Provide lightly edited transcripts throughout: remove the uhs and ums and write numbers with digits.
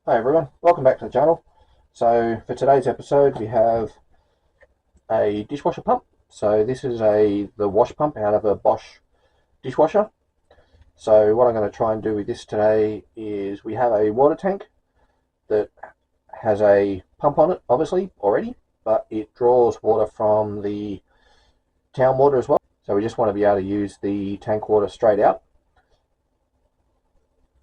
Hi everyone, welcome back to the channel. So for today's episode we have a dishwasher pump. So this is the wash pump out of a Bosch dishwasher. So what I'm going to try and do with this today is we have a water tank that has a pump on it obviously already, but it draws water from the town water as well. So we just want to be able to use the tank water straight out.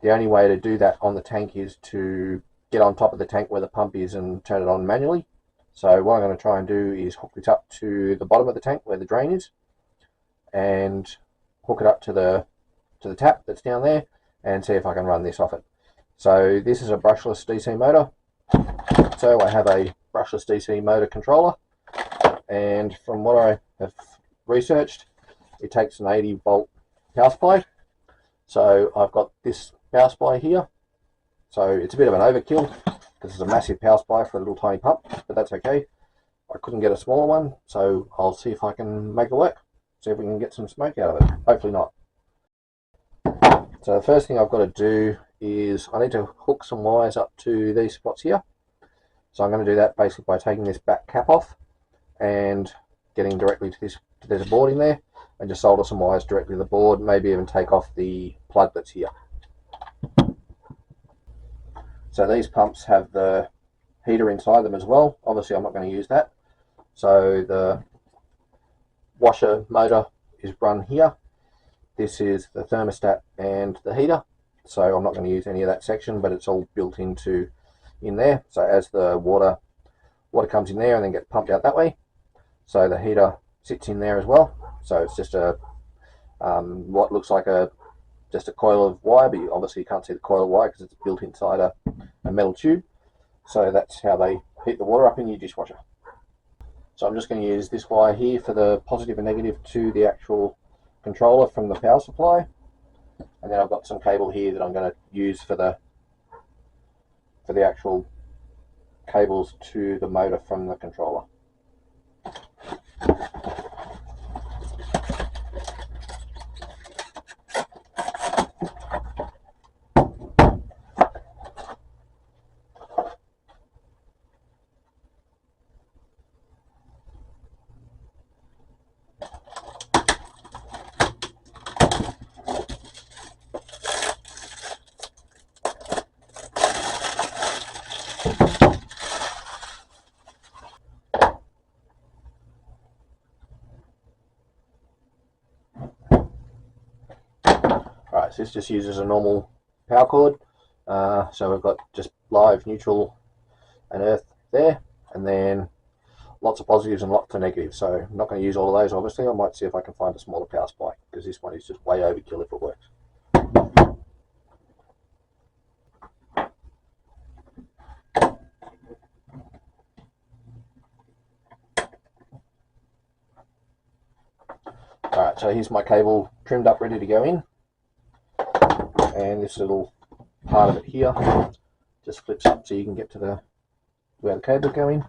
The only way to do that on the tank is to get on top of the tank where the pump is and turn it on manually. So what I'm going to try and do is hook this up to the bottom of the tank where the drain is and hook it up to the tap that's down there and see if I can run this off it. So this is a brushless DC motor. So I have a brushless DC motor controller, and from what I have researched, it takes an 80-volt power supply. So I've got this power supply here. So it's a bit of an overkill because it's a massive power supply for a little tiny pump, but that's okay. I couldn't get a smaller one, so I'll see if I can make it work. See if we can get some smoke out of it. Hopefully not. So the first thing I've got to do is I need to hook some wires up to these spots here. So I'm going to do that basically by taking this back cap off and getting directly to this. There's a board in there, and just solder some wires directly to the board, maybe even take off the plug that's here. So these pumps have the heater inside them as well. Obviously I'm not going to use that. So the washer motor is run here. This is the thermostat and the heater. So I'm not going to use any of that section, but it's all built in there. So as the water comes in there and then gets pumped out that way. So the heater sits in there as well. So it's just a what looks like just a coil of wire, but you obviously can't see the coil of wire because it's built inside a metal tube. So that's how they heat the water up in your dishwasher. So I'm just going to use this wire here for the positive and negative to the actual controller from the power supply, and then I've got some cable here that I'm going to use for the actual cables to the motor from the controller. Alright, so this just uses a normal power cord. So we've got just live, neutral and earth there, and then lots of positives and lots of negatives. So I'm not going to use all of those obviously. I might see if I can find a smaller power supply because this one is just way overkill if it works. Alright, so here's my cable trimmed up ready to go in, and this little part of it here just flips up so you can get to where the cable go in.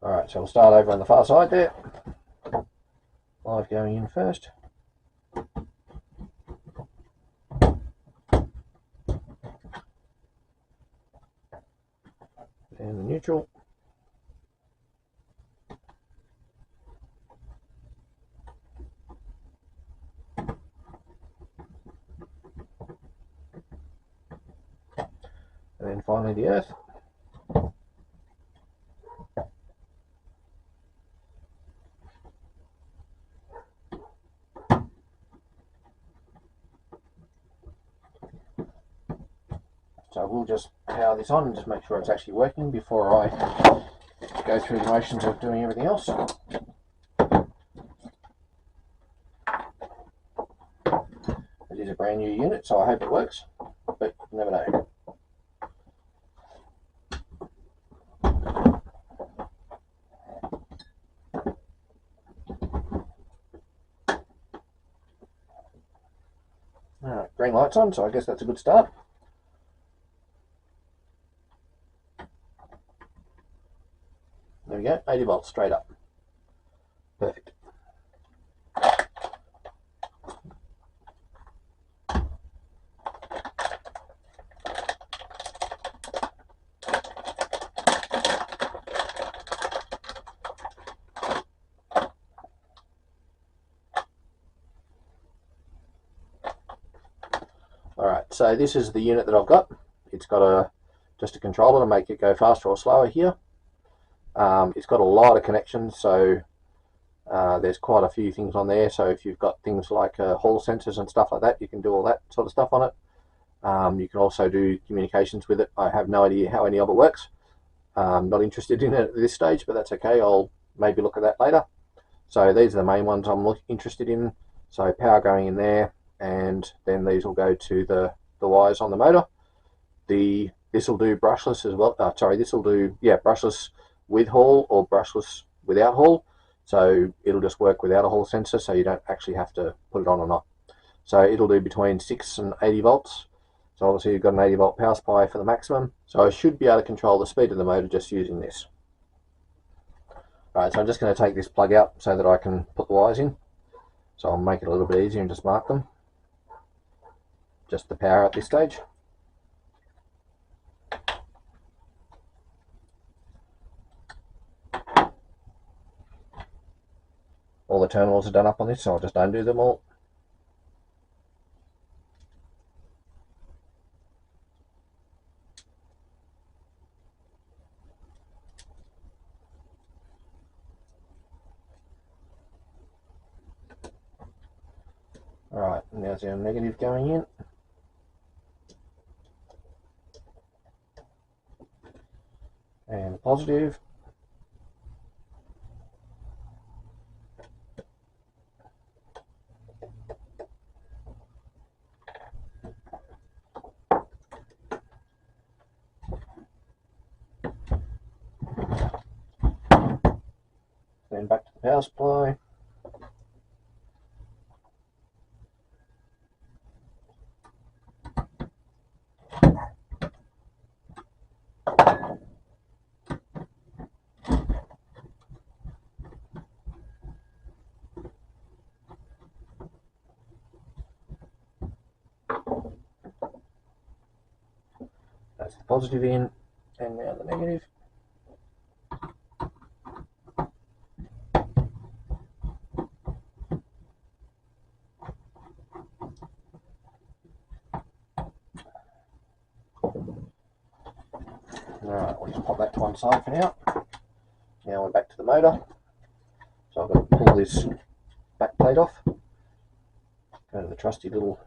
Alright, so we'll start over on the far side there. Live going in first. And the neutral. And then finally the earth. So we'll just power this on and just make sure it's actually working before I go through the motions of doing everything else. It is a brand new unit, so I hope it works, but you never know. green light's on, so I guess that's a good start. There we go, 80 volts straight up. Perfect. Alright, so this is the unit that I've got. It's got just a controller to make it go faster or slower here. It's got a lot of connections, so there's quite a few things on there. So if you've got things like hall sensors and stuff like that, you can do all that sort of stuff on it. You can also do communications with it. I have no idea how any of it works. Not interested in it at this stage, but that's okay. I'll maybe look at that later. So these are the main ones I'm interested in. So power going in there, and then these will go to the wires on the motor. This will do brushless as well. This will do brushless with hall or brushless without hall. So it'll just work without a hall sensor, so you don't actually have to put it on or not. So it'll do between 6 and 80 volts. So obviously you've got an 80 volt power supply for the maximum. So I should be able to control the speed of the motor just using this. Alright, so I'm just going to take this plug out so that I can put the wires in. So I'll make it a little bit easier and just mark them. Just the power at this stage. All the terminals are done up on this, so I'll just undo them all. Alright, now there's our negative going in. And positive. Then back to the power supply. That's the positive in, and now the negative. Alright, we'll just pop that to one side for now. Now we're back to the motor. So I've got to pull this back plate off. Go to the trusty little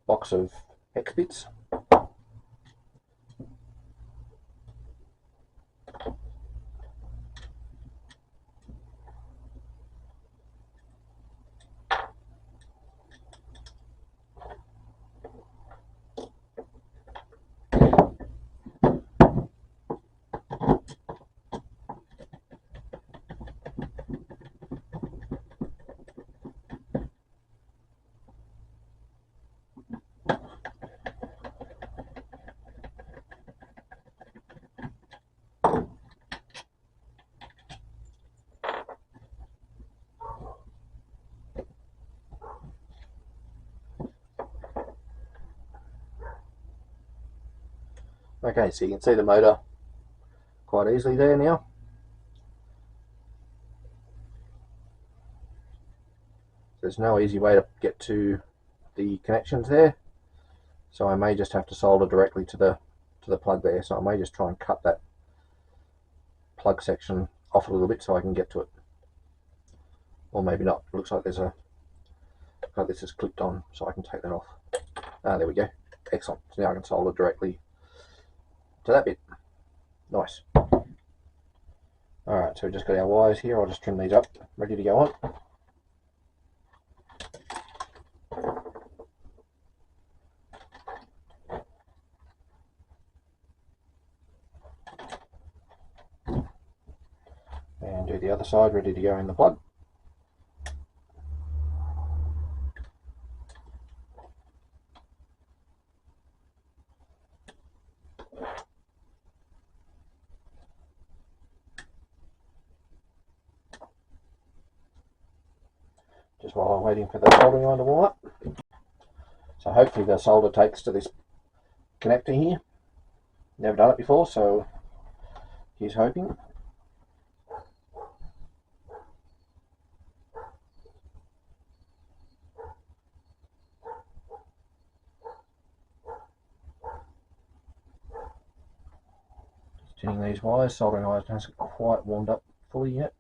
box of hex bits. Okay, so you can see the motor quite easily there now. There's no easy way to get to the connections there, so I may just have to solder directly to the plug there. So I may just try and cut that plug section off a little bit so I can get to it, or maybe not. It looks like this is clipped on, so I can take that off. There we go. Excellent. So now I can solder directly to that bit. Nice. Alright, so we've just got our wires here. I'll just trim these up, ready to go on. And do the other side, ready to go in the plug. just while I'm waiting for the soldering iron to warm up. So hopefully the solder takes to this connector here. Never done it before, so here's hoping. Just tuning these wires. Soldering iron hasn't quite warmed up fully yet.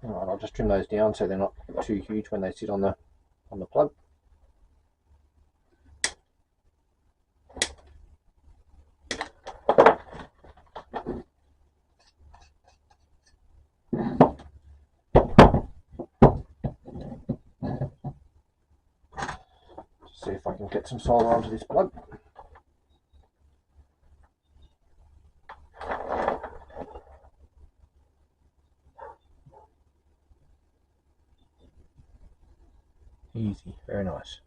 Alright, I'll just trim those down so they're not too huge when they sit on the plug. See if I can get some solder onto this plug. Easy, very nice.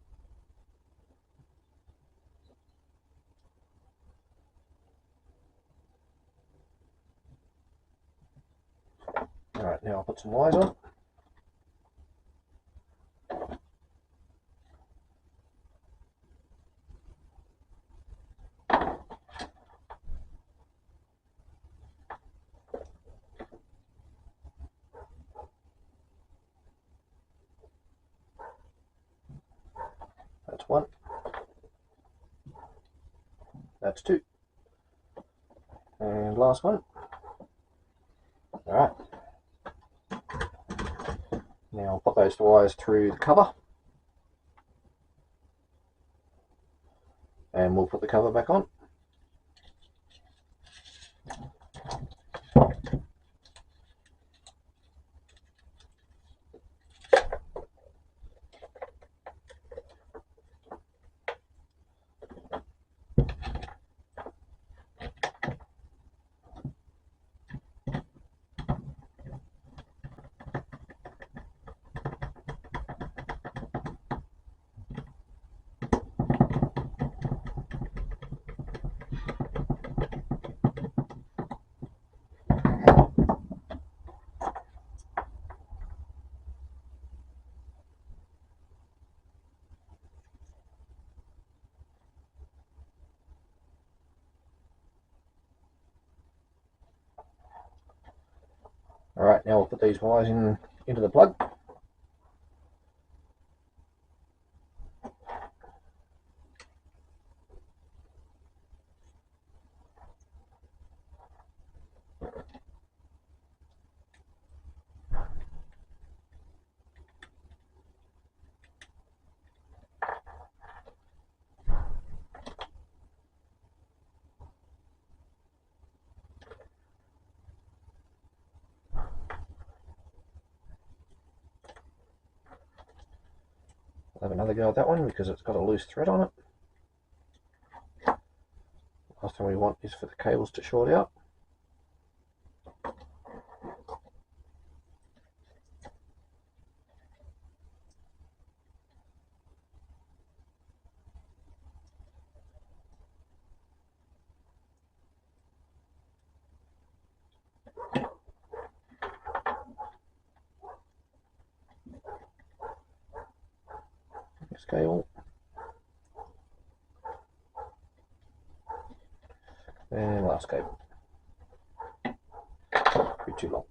Alright, now I'll put some wires on. That's one. That's two. And last one. Alright. Now I'll put those wires through the cover. And we'll put the cover back on. Alright, now we'll put these wires into the plug. I'll have another go at that one because it's got a loose thread on it. Last thing we want is for the cables to short out. Next cable. And last cable. Be too long.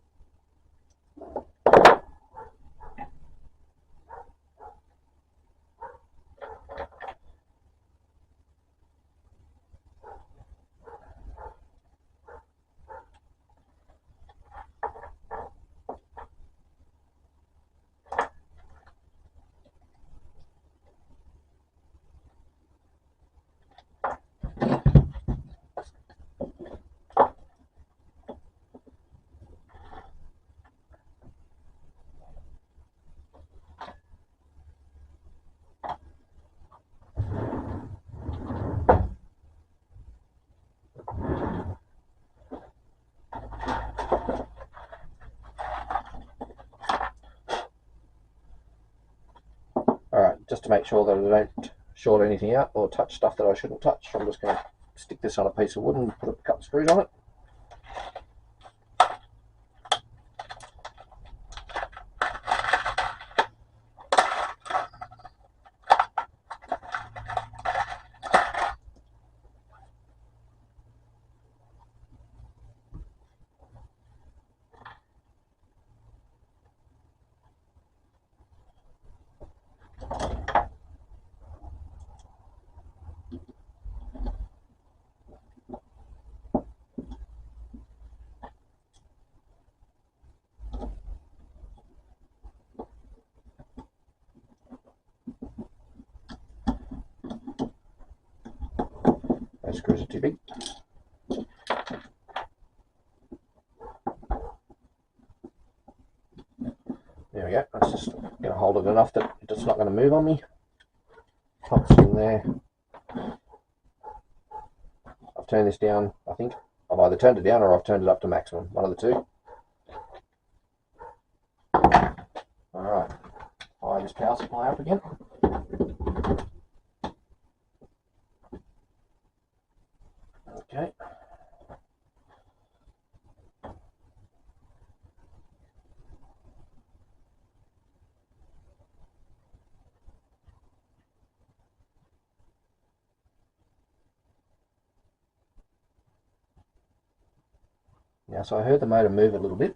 Alright, just to make sure that I don't short anything out or touch stuff that I shouldn't touch, I'm just going to stick this on a piece of wood and put a couple of screws on it. Those screws are too big. There we go. That's just going to hold it enough that it's not going to move on me. Pops in there. I've turned this down, I think. I've either turned it down or I've turned it up to maximum. One of the two. Alright. Fire this power supply up again. Okay. Now, so I heard the motor move a little bit.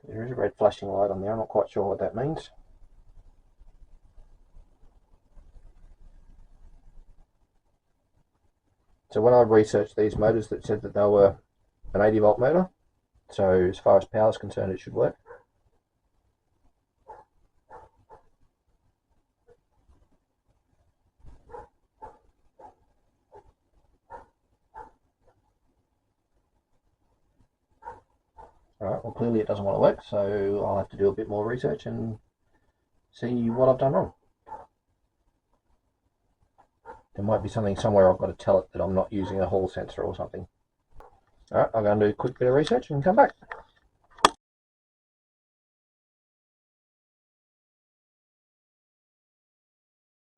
There is a red flashing light on there. I'm not quite sure what that means. So when I researched these motors, that said that they were an 80 volt motor. So as far as power is concerned, it should work. Alright, well clearly it doesn't want to work, so I'll have to do a bit more research and see what I've done wrong. There might be something somewhere I've got to tell it that I'm not using a hall sensor or something. Alright, I'm going to do a quick bit of research and come back.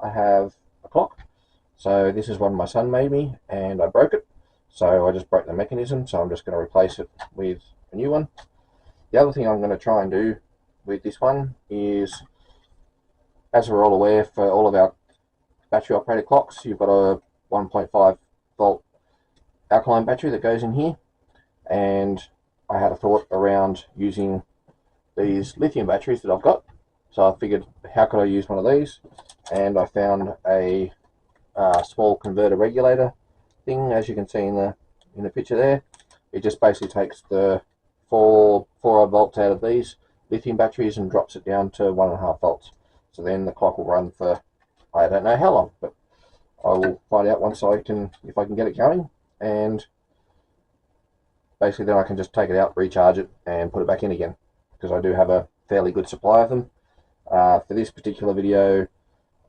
I have a clock. So this is one my son made me and I broke it. So I just broke the mechanism, so I'm just going to replace it with a new one. The other thing I'm going to try and do with this one is, as we're all aware, for all of our battery operated clocks, you've got a 1.5 volt alkaline battery that goes in here, and I had a thought around using these lithium batteries that I've got. So I figured, how could I use one of these? And I found a small converter regulator thing, as you can see in the picture there. It just basically takes the 4 odd volts out of these lithium batteries and drops it down to 1.5 volts. So then the clock will run for, I don't know how long, but I will find out once if I can get it going, and basically then I can just take it out, recharge it, and put it back in again, because I do have a fairly good supply of them. For this particular video,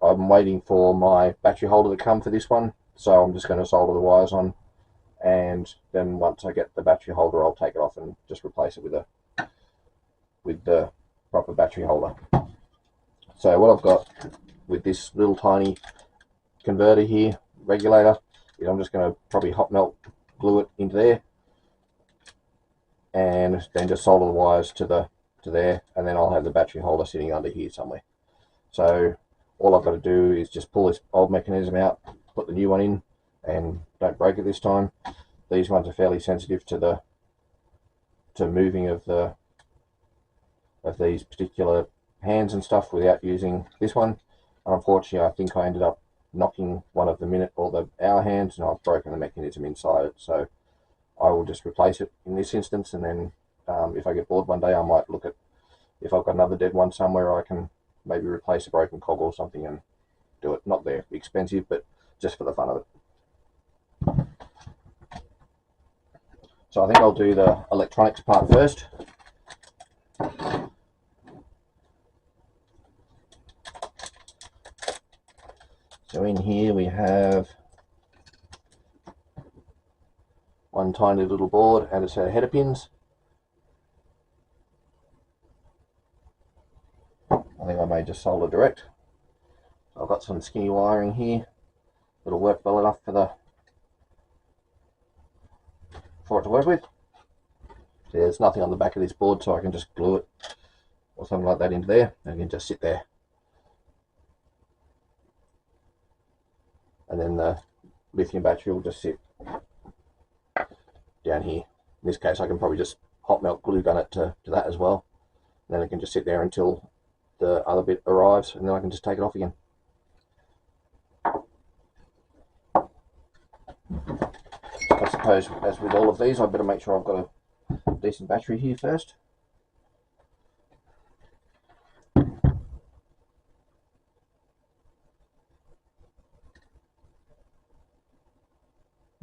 I'm waiting for my battery holder to come for this one, so I'm just going to solder the wires on, and then once I get the battery holder, I'll take it off and just replace it with the proper battery holder. So what I've got with this little tiny converter here, regulator, is I'm just going to probably hot melt glue it into there, and then just solder the wires to there, and then I'll have the battery holder sitting under here somewhere. So all I've got to do is just pull this old mechanism out, put the new one in, and don't break it this time. These ones are fairly sensitive to moving of these particular hands and stuff without using this one. And unfortunately, I think I ended up knocking one of the minute or the hour hands, and I've broken the mechanism inside it. So I will just replace it in this instance, and then if I get bored one day, I might look at if I've got another dead one somewhere, I can maybe replace a broken cog or something and do it. Not very expensive, but just for the fun of it. So I think I'll do the electronics part first. So in here we have one tiny little board and a set of header pins. I think I may just solder direct. So I've got some skinny wiring here. It'll work well enough for it to work with. So there's nothing on the back of this board, so I can just glue it or something like that into there, and it can just sit there. And then the lithium battery will just sit down here. In this case, I can probably just hot melt glue gun it to that as well. And then it can just sit there until the other bit arrives, and then I can just take it off again. I suppose, as with all of these, I better make sure I've got a decent battery here first.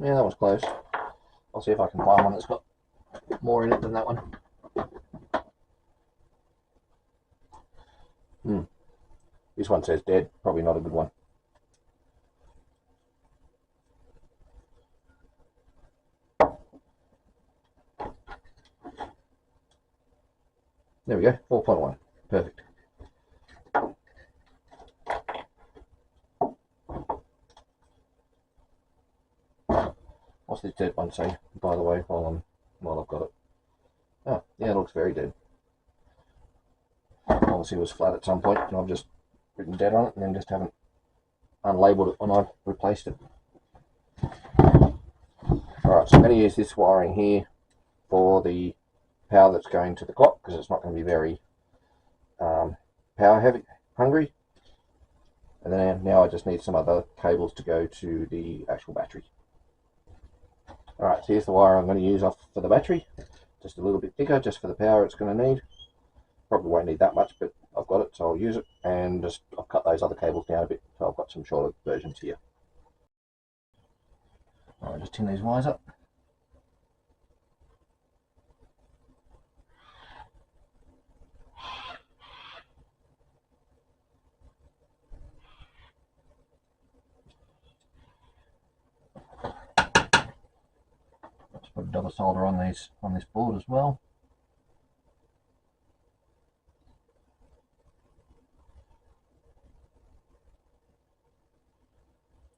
Yeah, that was close. I'll see if I can find one that's got more in it than that one. This one says dead, probably not a good one. There we go, 4.1, perfect. What's this dead one say, by the way, while I've got it? Oh, yeah, it looks very dead. Obviously it was flat at some point, and I've just written dead on it, and then just haven't unlabeled it when I've replaced it. Alright, so I'm going to use this wiring here for the power that's going to the clock, because it's not going to be very power hungry. And then now I just need some other cables to go to the actual battery. Alright, so here's the wire I'm going to use off for the battery. Just a little bit thicker, just for the power it's going to need. Probably won't need that much, but I've got it, so I'll use it. And just I'll cut those other cables down a bit, so I've got some shorter versions here. Alright, just tin these wires up. Let's put a double solder on this board as well.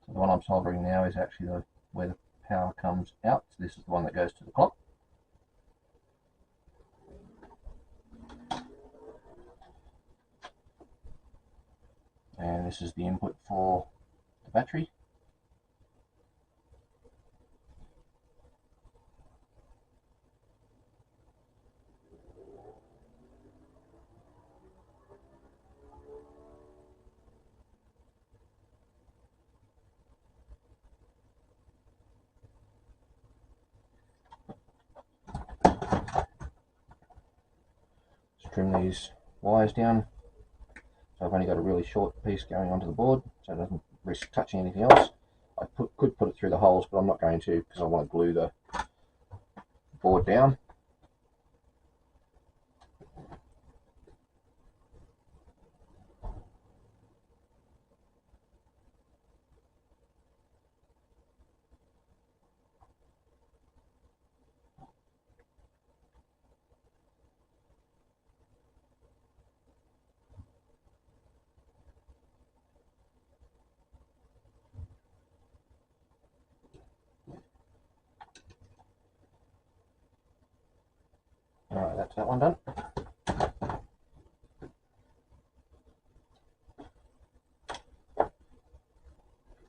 So the one I'm soldering now is actually where the power comes out. So this is the one that goes to the clock. And this is the input for the battery. Just trim these wires down. So I've only got a really short piece going onto the board, so it doesn't risk touching anything else. I could put it through the holes, but I'm not going to, because I want to glue the board down. Alright, that's that one done.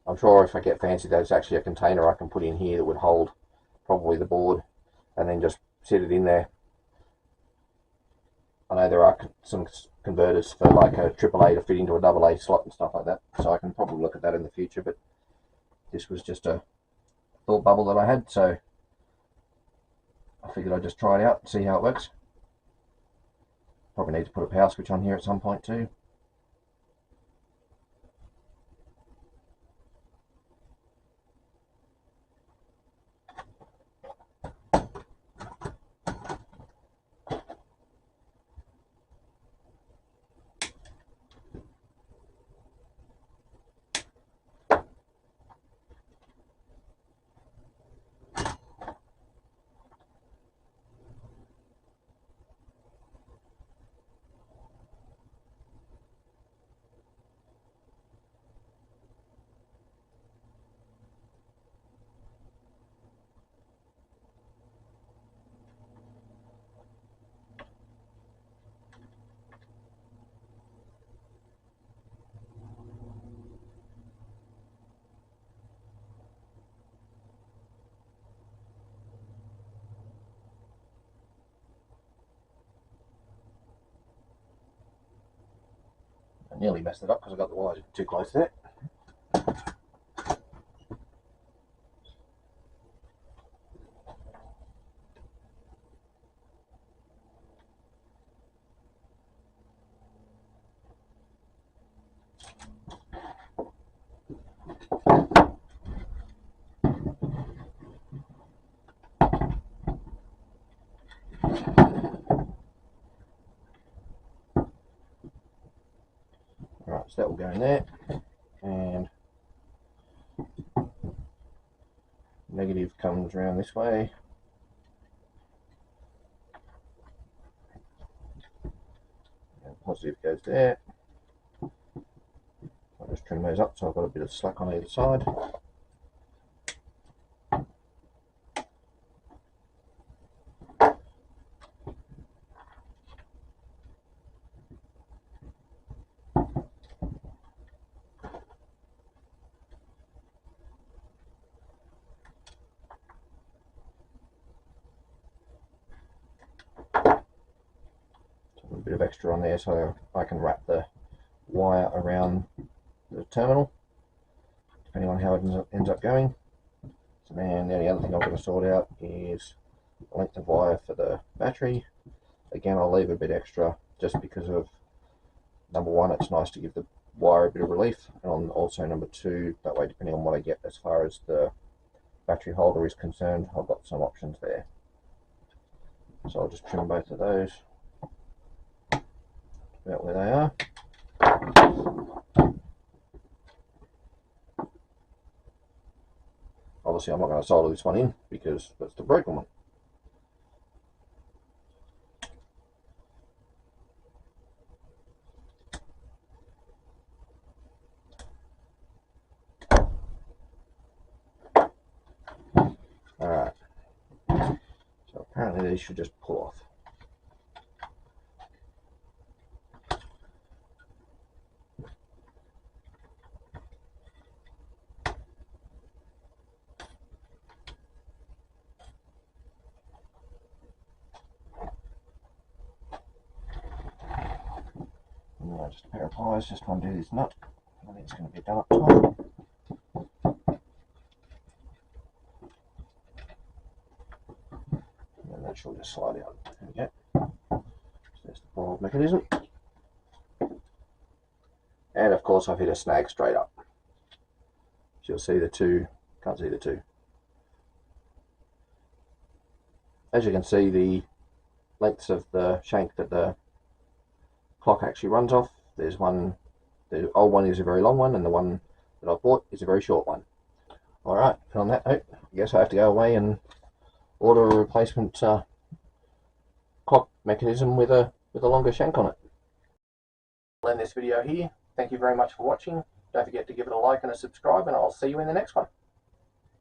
I'm sure if I get fancy, there's actually a container I can put in here that would hold probably the board, and then just sit it in there. I know there are some converters for like a AAA to fit into a AA slot and stuff like that, so I can probably look at that in the future, but this was just a thought bubble that I had, so I figured I'd just try it out and see how it works. Probably need to put a power switch on here at some point too. nearly messed it up because I got the wires too close to it. Alright, so that will go in there, and negative comes around this way. And positive goes there. I'll just trim those up so I've got a bit of slack on either side. A bit of extra on there so I can wrap the wire around the terminal, depending on how it ends up going. So then the only other thing I've got to sort out is the length of wire for the battery. Again, I'll leave a bit extra just because of, number one, it's nice to give the wire a bit of relief, and also number two, that way depending on what I get as far as the battery holder is concerned, I've got some options there. So I'll just trim both of those about where they are. Obviously I'm not going to solder this one in because that's the broken one. Alright, so apparently these should just pull off. Just a pair of pliers just to undo this nut. I think it's going to be done up top. And that should just slide out. There we go. So there's the pull mechanism. And of course I've hit a snag straight up. So you'll see the two, can't see the two. As you can see, the lengths of the shank that the clock actually runs off. There's one, the old one is a very long one, and the one that I bought is a very short one. Alright, on that note, I guess I have to go away and order a replacement clock mechanism with a longer shank on it. I'll end this video here. Thank you very much for watching. Don't forget to give it a like and a subscribe, and I'll see you in the next one.